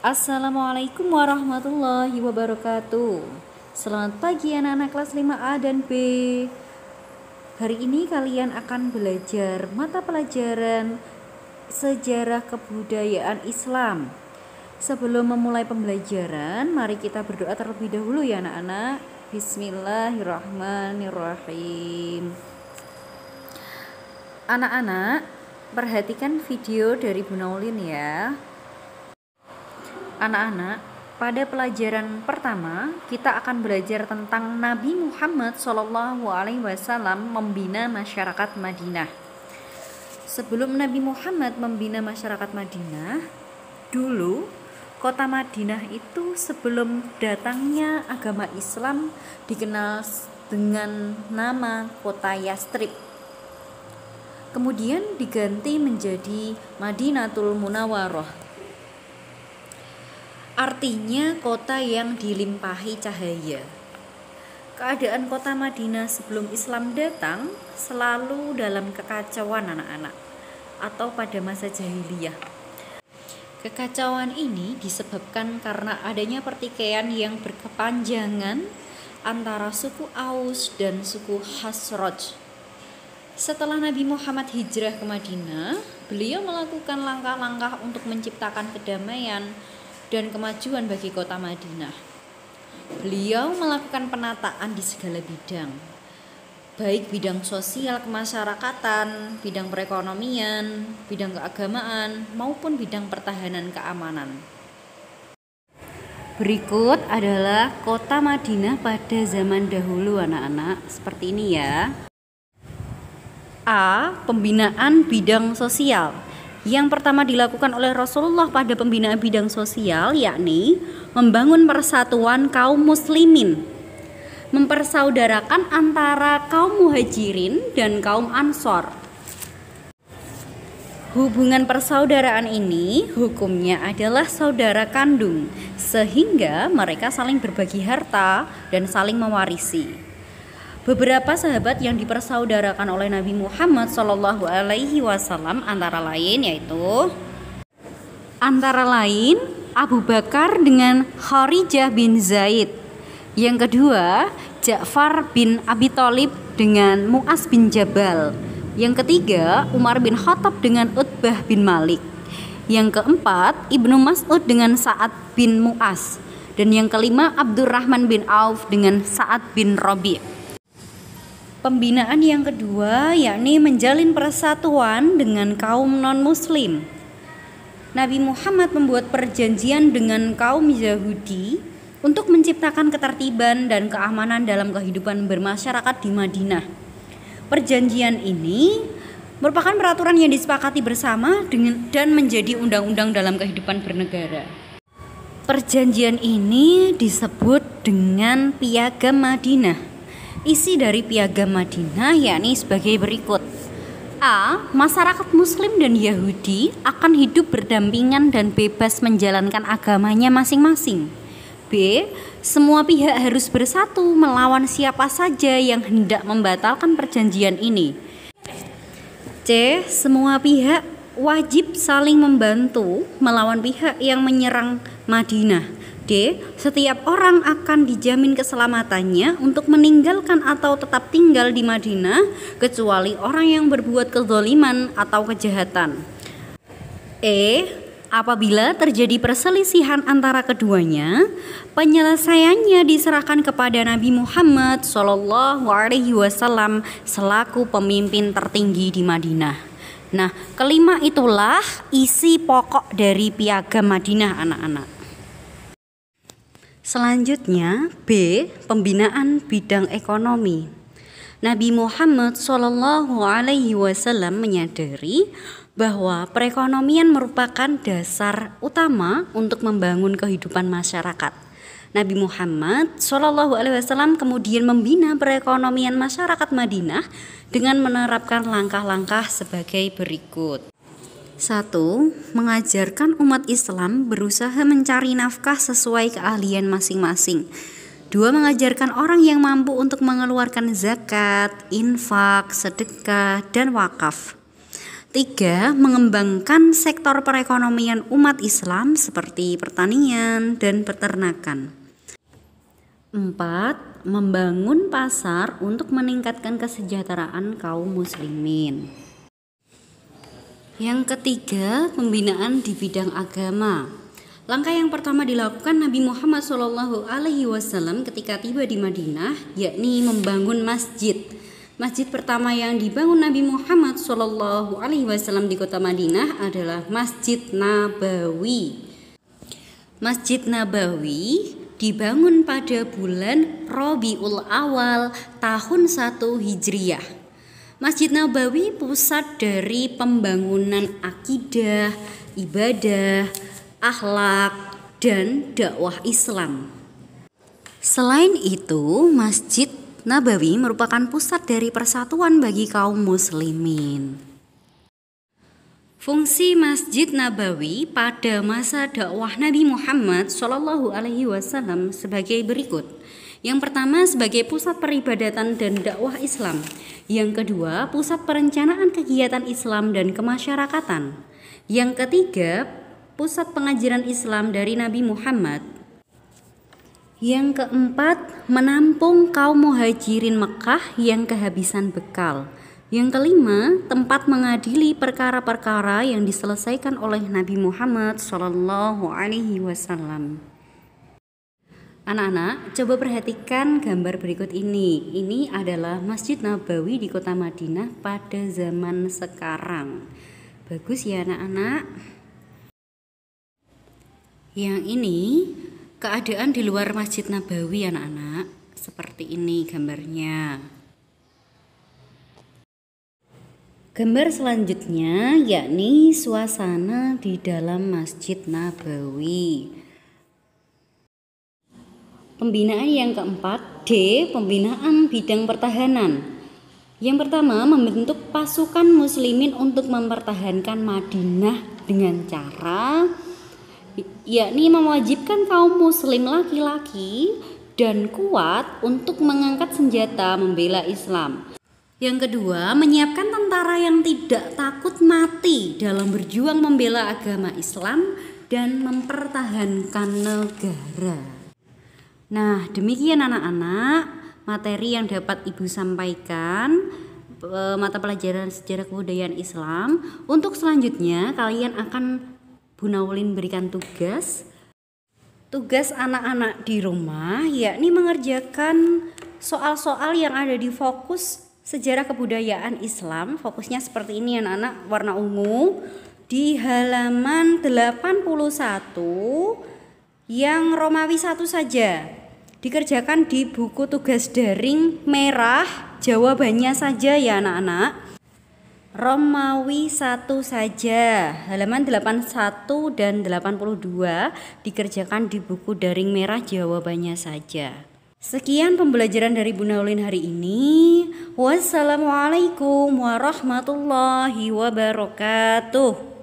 Assalamualaikum warahmatullahi wabarakatuh. Selamat pagi anak-anak kelas 5A dan B. Hari ini kalian akan belajar mata pelajaran sejarah kebudayaan Islam. Sebelum memulai pembelajaran, mari kita berdoa terlebih dahulu ya anak-anak. Bismillahirrahmanirrahim. Anak-anak, perhatikan video dari Bu Naulin ya. Anak-anak, pada pelajaran pertama kita akan belajar tentang Nabi Muhammad SAW membina masyarakat Madinah. Sebelum Nabi Muhammad membina masyarakat Madinah, dulu kota Madinah itu sebelum datangnya agama Islam dikenal dengan nama kota Yastrib. Kemudian diganti menjadi Madinatul Munawwarah. Artinya kota yang dilimpahi cahaya. Keadaan kota Madinah sebelum Islam datang selalu dalam kekacauan anak-anak, atau pada masa jahiliyah. Kekacauan ini disebabkan karena adanya pertikaian yang berkepanjangan antara suku Aus dan suku Khazraj. Setelah Nabi Muhammad hijrah ke Madinah, beliau melakukan langkah-langkah untuk menciptakan kedamaian dan kemajuan bagi kota Madinah. Beliau melakukan penataan di segala bidang, baik bidang sosial kemasyarakatan, bidang perekonomian, bidang keagamaan, maupun bidang pertahanan keamanan. Berikut adalah kota Madinah pada zaman dahulu anak-anak, seperti ini ya. A. Pembinaan bidang sosial. Yang pertama dilakukan oleh Rasulullah pada pembinaan bidang sosial, yakni membangun persatuan kaum muslimin, mempersaudarakan antara kaum muhajirin dan kaum ansor. Hubungan persaudaraan ini hukumnya adalah saudara kandung, sehingga mereka saling berbagi harta dan saling mewarisi. Beberapa sahabat yang dipersaudarakan oleh Nabi Muhammad SAW antara lain Abu Bakar dengan Kharijah bin Zaid. Yang kedua, Ja'far bin Abi Thalib dengan Mu'az bin Jabal. Yang ketiga, Umar bin Khattab dengan Utbah bin Malik. Yang keempat, Ibnu Mas'ud dengan Sa'ad bin Mu'az. Dan yang kelima, Abdurrahman bin Auf dengan Sa'ad bin Rabi'. Pembinaan yang kedua yakni menjalin persatuan dengan kaum non-muslim. Nabi Muhammad membuat perjanjian dengan kaum Yahudi untuk menciptakan ketertiban dan keamanan dalam kehidupan bermasyarakat di Madinah. Perjanjian ini merupakan peraturan yang disepakati bersama dan menjadi undang-undang dalam kehidupan bernegara. Perjanjian ini disebut dengan Piagam Madinah. Isi dari Piagam Madinah yakni sebagai berikut. A. Masyarakat Muslim dan Yahudi akan hidup berdampingan dan bebas menjalankan agamanya masing-masing. B. Semua pihak harus bersatu melawan siapa saja yang hendak membatalkan perjanjian ini. C. Semua pihak wajib saling membantu melawan pihak yang menyerang Madinah. D. Setiap orang akan dijamin keselamatannya untuk meninggalkan atau tetap tinggal di Madinah kecuali orang yang berbuat kezaliman atau kejahatan. E. Apabila terjadi perselisihan antara keduanya, penyelesaiannya diserahkan kepada Nabi Muhammad SAW selaku pemimpin tertinggi di Madinah. Nah, kelima itulah isi pokok dari Piagam Madinah anak-anak. Selanjutnya, B. Pembinaan bidang ekonomi. Nabi Muhammad SAW menyadari bahwa perekonomian merupakan dasar utama untuk membangun kehidupan masyarakat. Nabi Muhammad SAW kemudian membina perekonomian masyarakat Madinah dengan menerapkan langkah-langkah sebagai berikut. 1. Mengajarkan umat Islam berusaha mencari nafkah sesuai keahlian masing-masing. 2. Mengajarkan orang yang mampu untuk mengeluarkan zakat, infak, sedekah, dan wakaf. 3. Mengembangkan sektor perekonomian umat Islam seperti pertanian dan peternakan. 4. Membangun pasar untuk meningkatkan kesejahteraan kaum muslimin. Yang ketiga, pembinaan di bidang agama. Langkah yang pertama dilakukan Nabi Muhammad SAW ketika tiba di Madinah, yakni membangun masjid. Masjid pertama yang dibangun Nabi Muhammad SAW di kota Madinah adalah Masjid Nabawi. Masjid Nabawi dibangun pada bulan Rabiul Awal tahun 1 Hijriah. Masjid Nabawi pusat dari pembangunan akidah, ibadah, akhlak, dan dakwah Islam. Selain itu, Masjid Nabawi merupakan pusat dari persatuan bagi kaum muslimin. Fungsi Masjid Nabawi pada masa dakwah Nabi Muhammad SAW sebagai berikut. Yang pertama, sebagai pusat peribadatan dan dakwah Islam. Yang kedua, pusat perencanaan kegiatan Islam dan kemasyarakatan. Yang ketiga, pusat pengajaran Islam dari Nabi Muhammad. Yang keempat, menampung kaum muhajirin Mekah yang kehabisan bekal. Yang kelima, tempat mengadili perkara-perkara yang diselesaikan oleh Nabi Muhammad SAW. Anak-anak, coba perhatikan gambar berikut ini. Ini adalah Masjid Nabawi di kota Madinah pada zaman sekarang. Bagus ya anak-anak? Yang ini keadaan di luar Masjid Nabawi anak-anak. Seperti ini gambarnya. Gambar selanjutnya yakni suasana di dalam Masjid Nabawi. Pembinaan yang keempat, D. Pembinaan bidang pertahanan. Yang pertama, membentuk pasukan muslimin untuk mempertahankan Madinah dengan cara yakni mewajibkan kaum muslim laki-laki dan kuat untuk mengangkat senjata membela Islam. Yang kedua, menyiapkan tentara yang tidak takut mati dalam berjuang membela agama Islam dan mempertahankan negara. Nah, demikian anak-anak materi yang dapat Ibu sampaikan mata pelajaran sejarah kebudayaan Islam. Untuk selanjutnya kalian akan Bu Naulin berikan tugas anak-anak di rumah, yakni mengerjakan soal-soal yang ada di fokus sejarah kebudayaan Islam. Fokusnya seperti ini anak-anak, warna ungu di halaman 81 yang Romawi 1 saja. Dikerjakan di buku tugas daring merah, jawabannya saja ya anak-anak. Romawi 1 saja, halaman 81 dan 82 dikerjakan di buku daring merah, jawabannya saja. Sekian pembelajaran dari Bu Naulin hari ini. Wassalamualaikum warahmatullahi wabarakatuh.